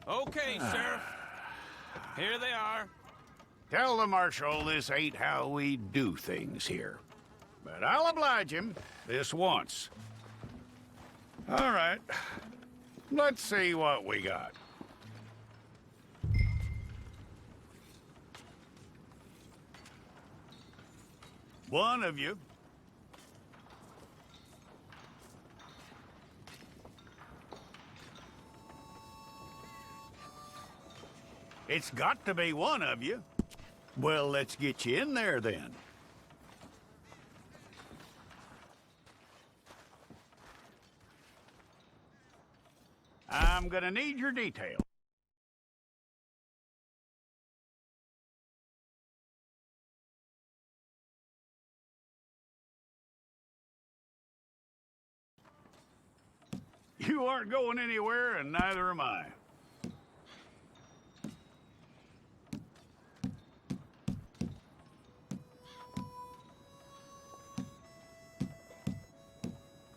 Okay, Sheriff. Here they are. Tell the Marshal this ain't how we do things here. But I'll oblige him this once. All right. Let's see what we got. One of you. It's got to be one of you. Well, let's get you in there then. I'm gonna need your details. You aren't going anywhere, and neither am I.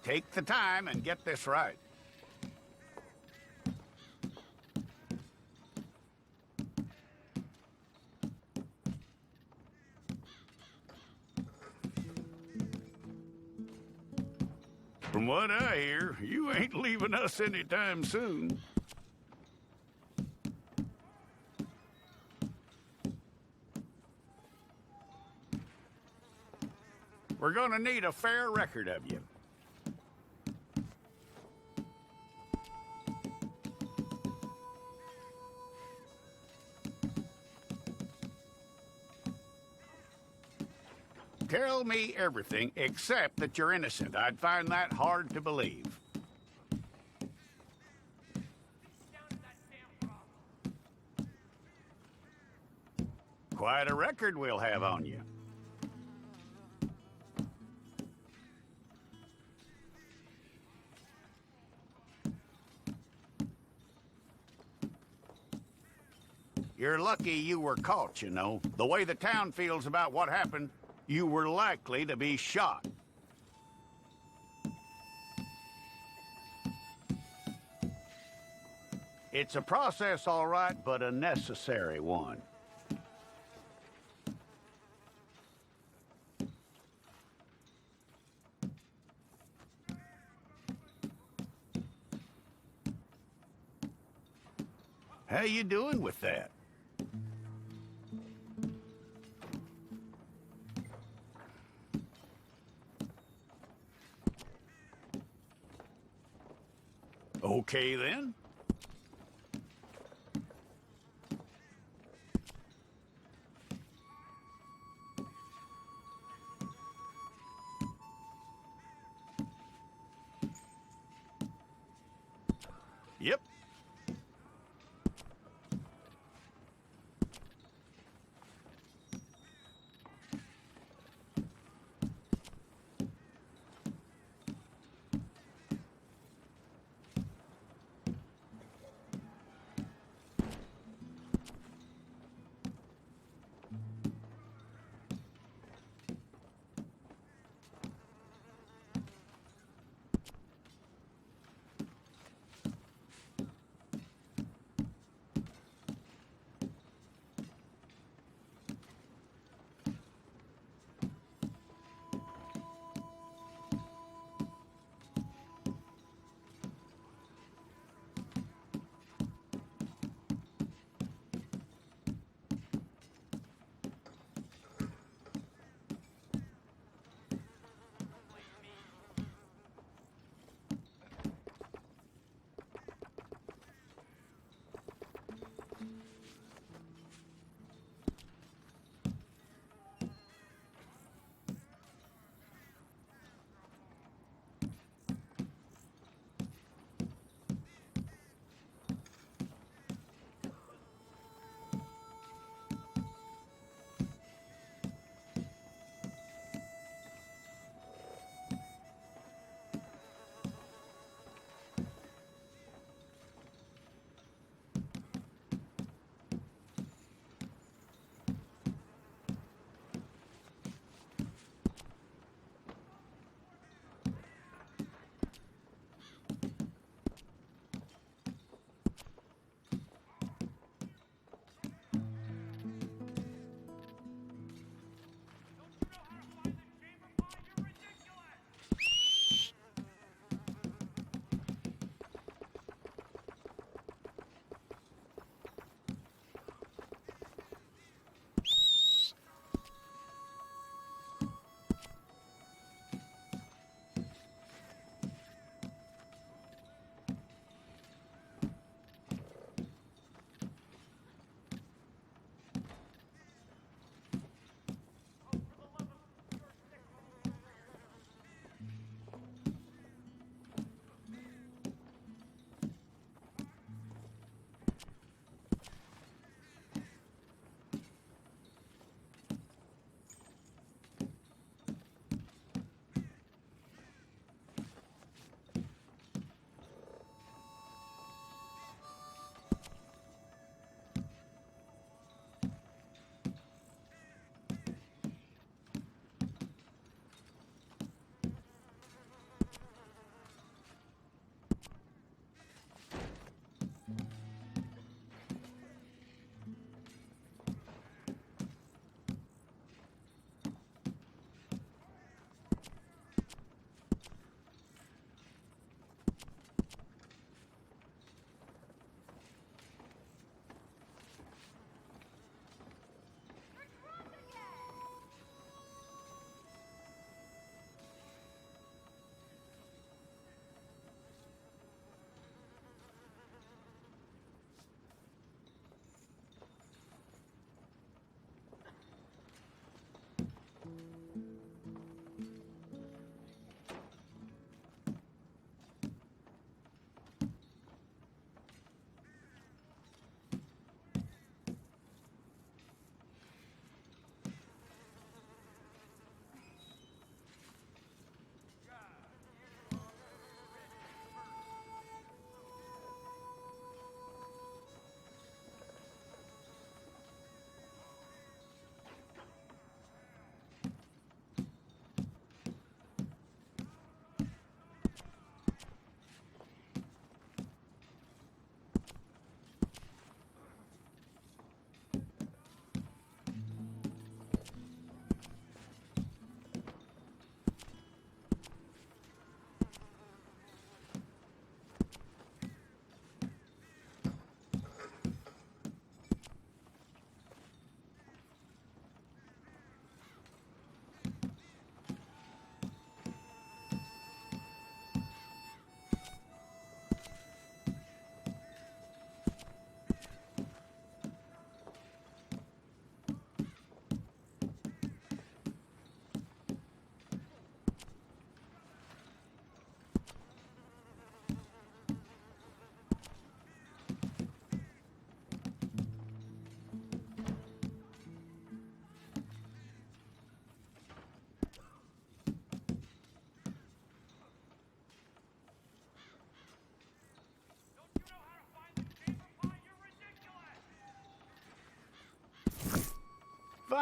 Take the time and get this right. From what I hear, you ain't leaving us anytime soon. We're gonna need a fair record of you. Tell me everything except that you're innocent. I'd find that hard to believe. Quite a record we'll have on you. You're lucky you were caught, you know. The way the town feels about what happened, you were likely to be shot. It's a process, all right, but a necessary one. How you doing with that? Okay, then. Yep.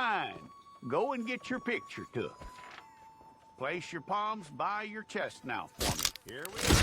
fine. Go and get your picture took. Place your palms by your chest now for me. Here we go.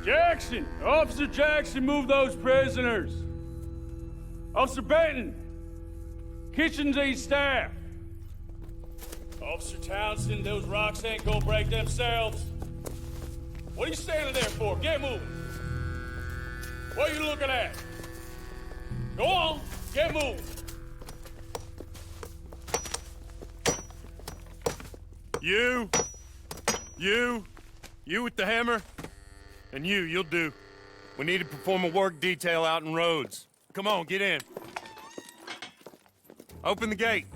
Jackson! Officer Jackson, move those prisoners! Officer Benton! Kitchens ain't staff! Officer Townsend, those rocks ain't gonna break themselves. What are you standing there for? Get moving! What are you looking at? Go on, get moving! You with the hammer? And you'll do. We need to perform a work detail out in Rhodes. Come on, get in. Open the gate.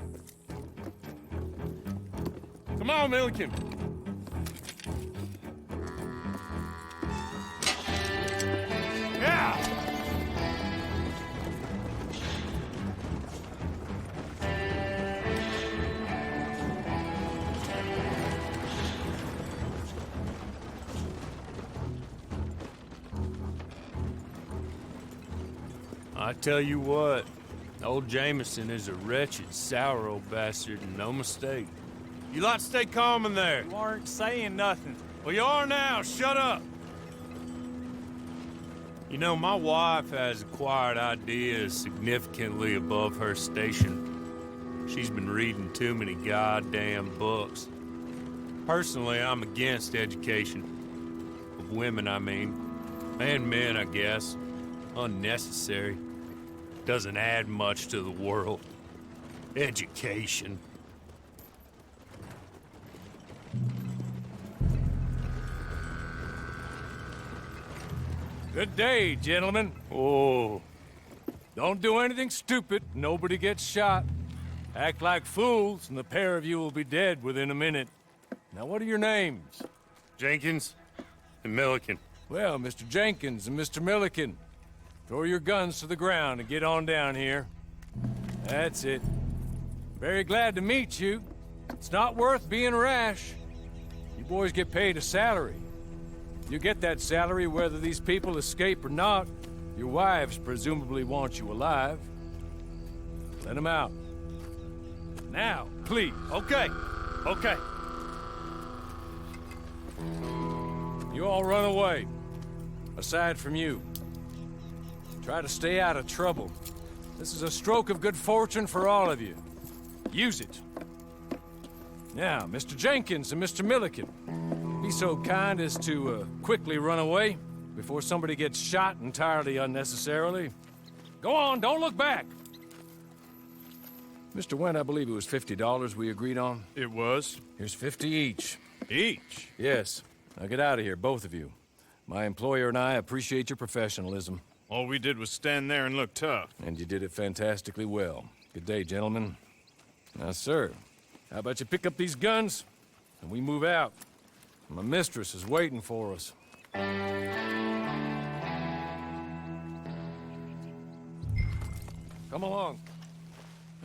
Come on, Milliken. Yeah! I tell you what, old Jameson is a wretched, sour old bastard, and no mistake. You lot stay calm in there. You aren't saying nothing. Well, you are now. Shut up. You know, my wife has acquired ideas significantly above her station. She's been reading too many goddamn books. Personally, I'm against education. Of women, I mean. And men, I guess. Unnecessary. Doesn't add much to the world. Education. Good day, gentlemen. Oh, Don't do anything stupid. Nobody gets shot. Act like fools, and the pair of you will be dead within a minute. Now, what are your names? Jenkins and Milliken. Well, Mr. Jenkins and Mr. Milliken, throw your guns to the ground and get on down here. That's it. Very glad to meet you. It's not worth being rash. You boys get paid a salary. You get that salary whether these people escape or not. Your wives presumably want you alive. Let them out. Now, please. Okay. You all run away. Aside from you. Try to stay out of trouble. This is a stroke of good fortune for all of you. Use it. Now, Mr. Jenkins and Mr. Milliken, be so kind as to quickly run away before somebody gets shot entirely unnecessarily. Go on, don't look back. Mr. Wendt, I believe it was $50 we agreed on. It was. Here's 50 each. Each? Yes. Now get out of here, both of you. My employer and I appreciate your professionalism. All we did was stand there and look tough. And you did it fantastically well. Good day, gentlemen. Now, sir, how about you pick up these guns, and we move out? My mistress is waiting for us. Come along.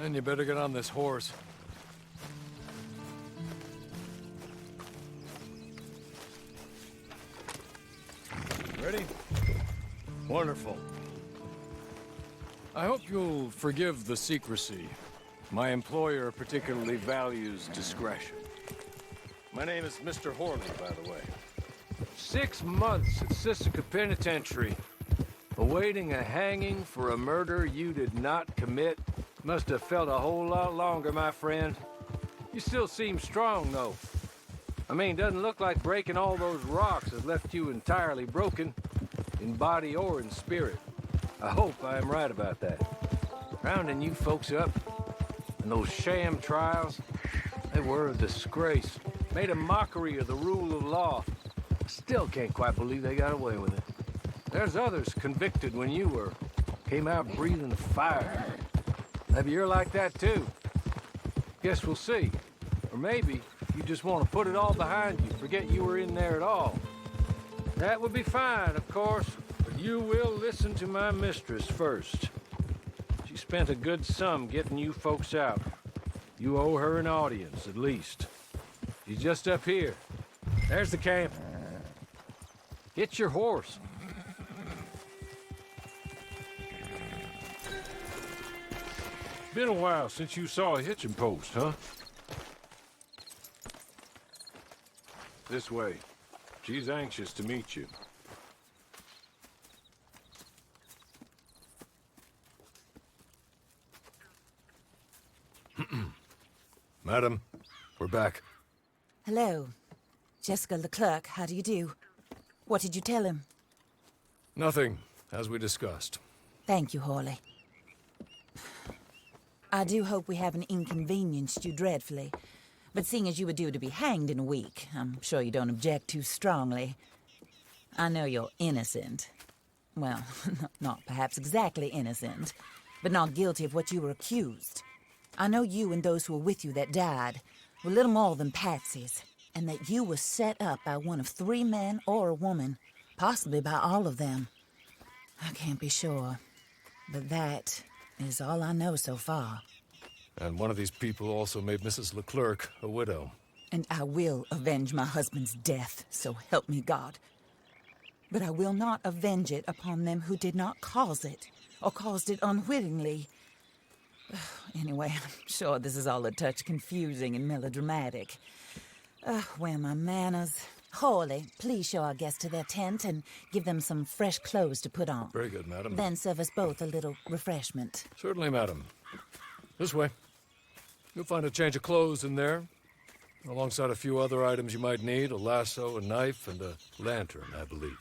And you better get on this horse. Ready? Wonderful. I hope you'll forgive the secrecy. My employer particularly values discretion. My name is Mr. Horley, by the way. 6 months at Sisika Penitentiary, awaiting a hanging for a murder you did not commit. Must have felt a whole lot longer, my friend. You still seem strong, though. I mean, doesn't look like breaking all those rocks has left you entirely broken, in body or in spirit. I hope I am right about that. Rounding you folks up, and those sham trials, they were a disgrace. Made a mockery of the rule of law. I still can't quite believe they got away with it. There's others convicted when you were. Came out breathing fire. Maybe you're like that too. Guess we'll see. Or maybe you just want to put it all behind you, forget you were in there at all. That would be fine, of course, but you will listen to my mistress first. She spent a good sum getting you folks out. You owe her an audience, at least. She's just up here. There's the camp. Get your horse. Been a while since you saw a hitching post, huh? This way. She's anxious to meet you. Madam, we're back. Hello. Jessica Leclerc, how do you do? What did you tell him? Nothing, as we discussed. Thank you, Hawley. I do hope we haven't inconvenienced you dreadfully. But seeing as you were due to be hanged in a week, I'm sure you don't object too strongly. I know you're innocent. Well, not perhaps exactly innocent, but not guilty of what you were accused. I know you and those who were with you that died were little more than patsies, and that you were set up by one of 3 men or a woman, possibly by all of them. I can't be sure, but that is all I know so far. And one of these people also made Mrs. Leclerc a widow. And I will avenge my husband's death, so help me God. But I will not avenge it upon them who did not cause it, or caused it unwittingly. Anyway, I'm sure this is all a touch confusing and melodramatic. Where are my manners? Hawley, please show our guests to their tent and give them some fresh clothes to put on. Very good, madam. Then serve us both a little refreshment. Certainly, madam. This way. You'll find a change of clothes in there, alongside a few other items you might need, a lasso, a knife, and a lantern, I believe.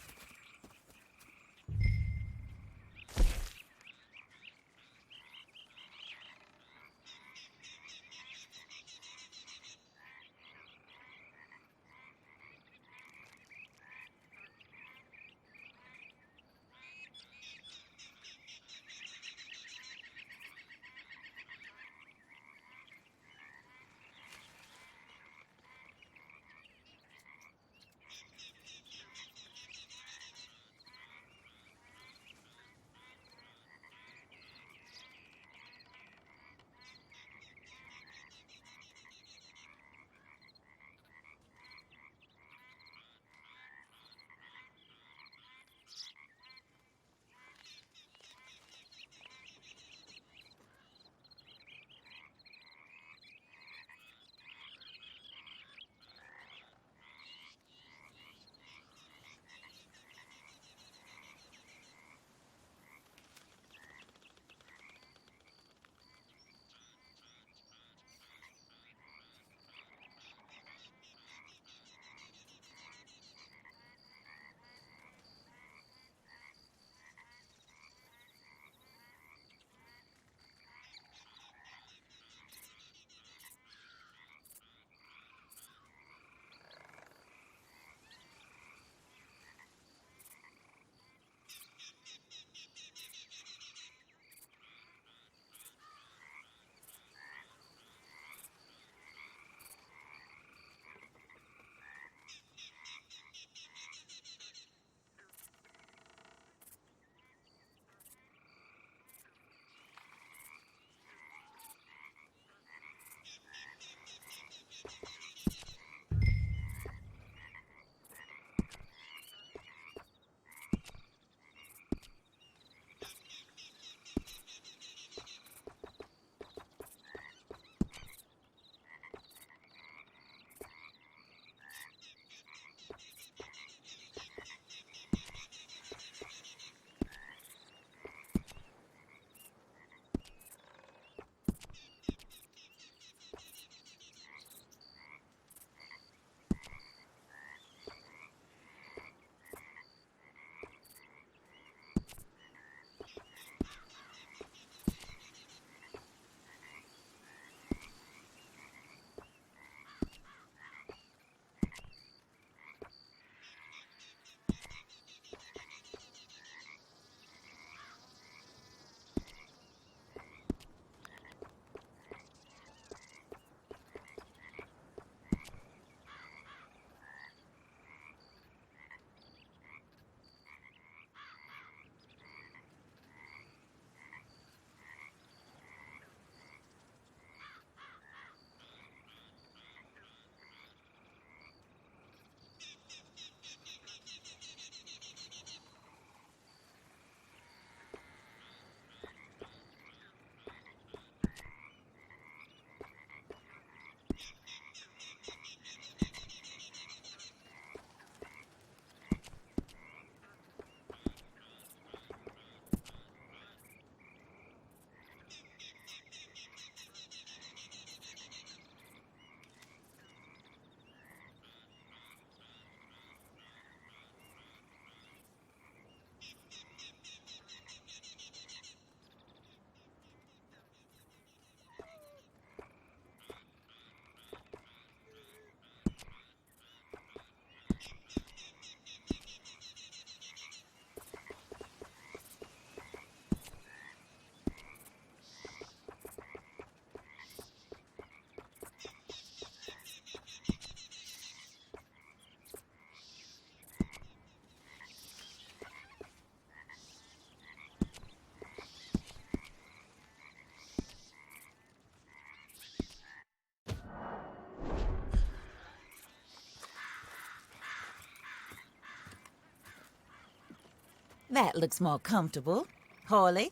That looks more comfortable. Hawley,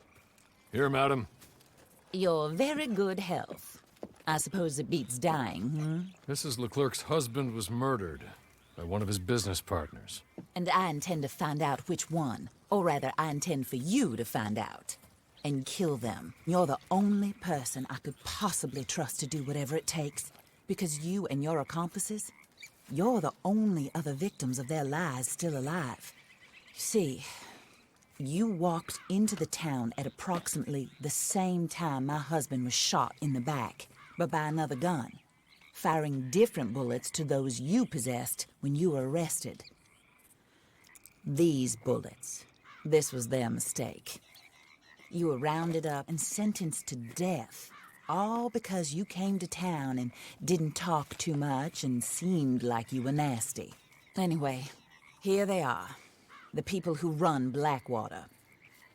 Here, madam. your very good health. I suppose it beats dying, Mrs. Leclerc's husband was murdered by one of his business partners. And I intend to find out which one. Or rather, I intend for you to find out. And kill them. You're the only person I could possibly trust to do whatever it takes. Because you and your accomplices, you're the only other victims of their lies still alive. You see, you walked into the town at approximately the same time my husband was shot in the back, but by another gun, firing different bullets to those you possessed when you were arrested. These bullets, this was their mistake. You were rounded up and sentenced to death, all because you came to town and didn't talk too much and seemed like you were nasty. Anyway, here they are, the people who run Blackwater.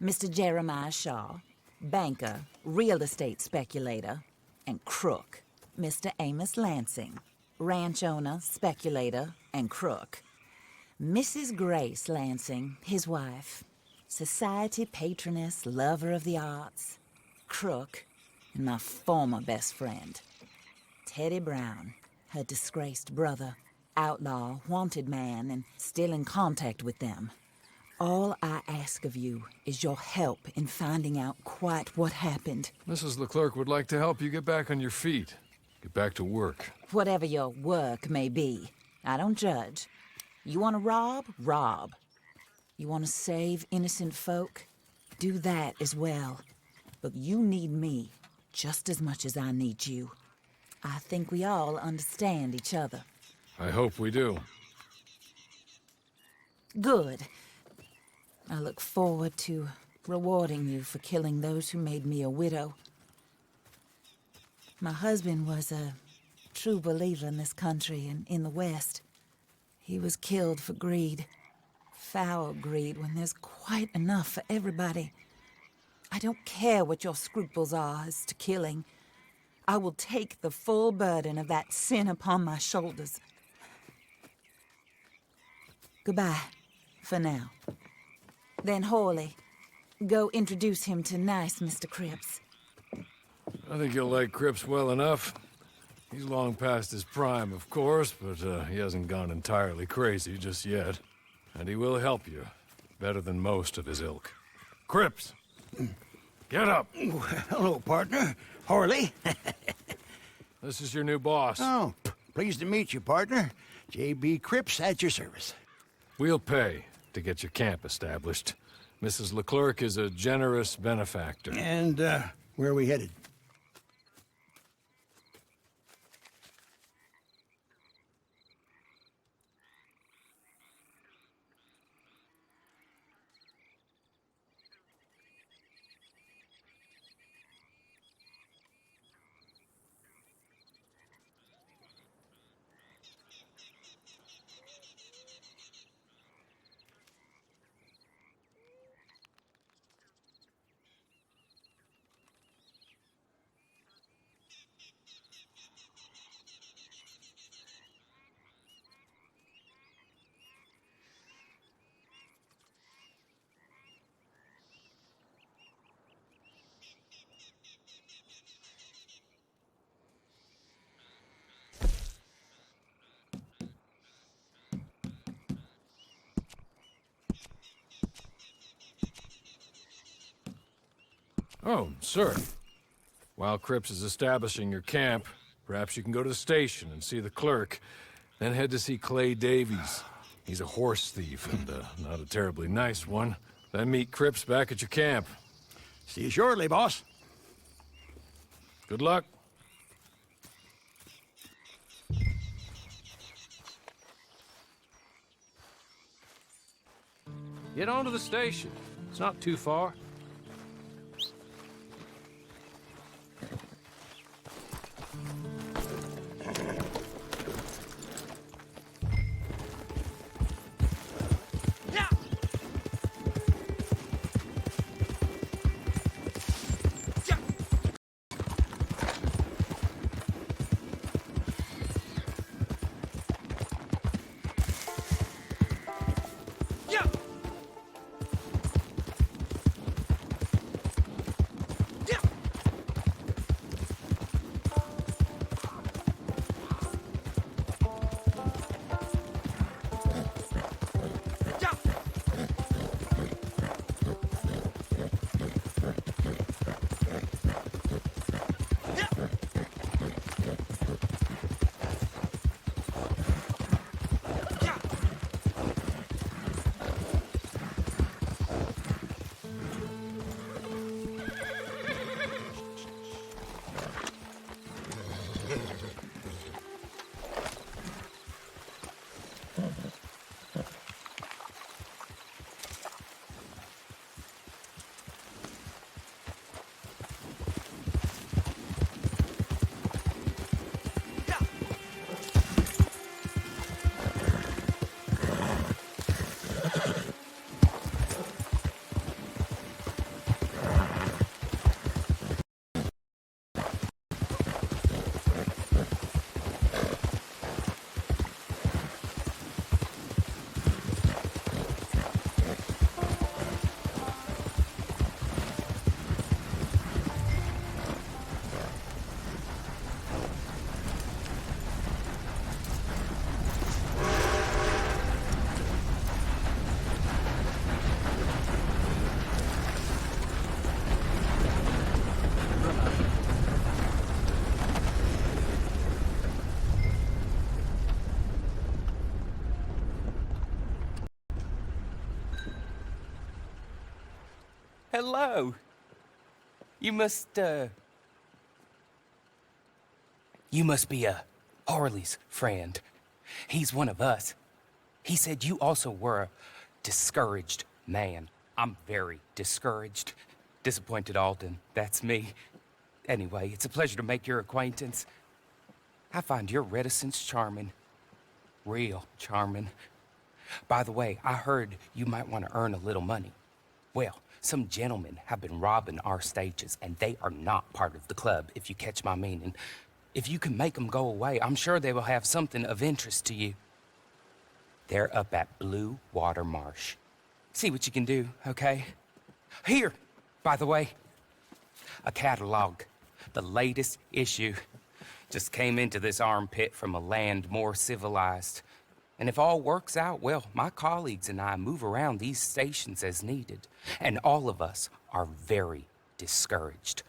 Mr. Jeremiah Shaw, banker, real estate speculator, and crook. Mr. Amos Lansing, ranch owner, speculator, and crook. Mrs. Grace Lansing, his wife, society patroness, lover of the arts, crook, and my former best friend. Teddy Brown, her disgraced brother, outlaw, wanted man, and still in contact with them. All I ask of you is your help in finding out quite what happened. Mrs. Leclerc would like to help you get back on your feet. Get back to work. Whatever your work may be, I don't judge. You want to rob? Rob. You want to save innocent folk? Do that as well. But you need me just as much as I need you. I think we all understand each other. I hope we do. Good. I look forward to rewarding you for killing those who made me a widow. My husband was a true believer in this country and in the West. He was killed for greed. Foul greed when there's quite enough for everybody. I don't care what your scruples are as to killing. I will take the full burden of that sin upon my shoulders. Goodbye, for now. Then Hawley, go introduce him to nice Mr. Cripps. I think you'll like Cripps well enough. He's long past his prime, of course, but he hasn't gone entirely crazy just yet. And he will help you, better than most of his ilk. Cripps! Get up! Hello, partner. Harley. This is your new boss. Oh, pleased to meet you, partner. J.B. Cripps at your service. We'll pay to get your camp established. Mrs. Leclerc is a generous benefactor. And, where are we headed? Oh, sir. While Cripps is establishing your camp, perhaps you can go to the station and see the clerk, then head to see Clay Davies. He's a horse thief, and not a terribly nice one. Then meet Cripps back at your camp. See you shortly, boss. Good luck. Get on to the station. It's not too far. Hello. You must be Harley's friend. He's one of us. He said you also were a discouraged man. I'm very discouraged. Disappointed Alden, that's me. Anyway, it's a pleasure to make your acquaintance. I find your reticence charming. Real charming. By the way, I heard you might want to earn a little money. Well, some gentlemen have been robbing our stages, and they are not part of the club, if you catch my meaning. If you can make them go away, I'm sure they will have something of interest to you. They're up at Blue Water Marsh. See what you can do, okay? Here, by the way, a catalog. The latest issue. Just came into this armpit from a land more civilized. And if all works out, well, my colleagues and I move around these stations as needed. And all of us are very discouraged.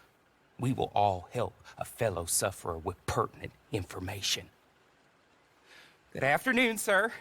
We will all help a fellow sufferer with pertinent information. Good afternoon, sir.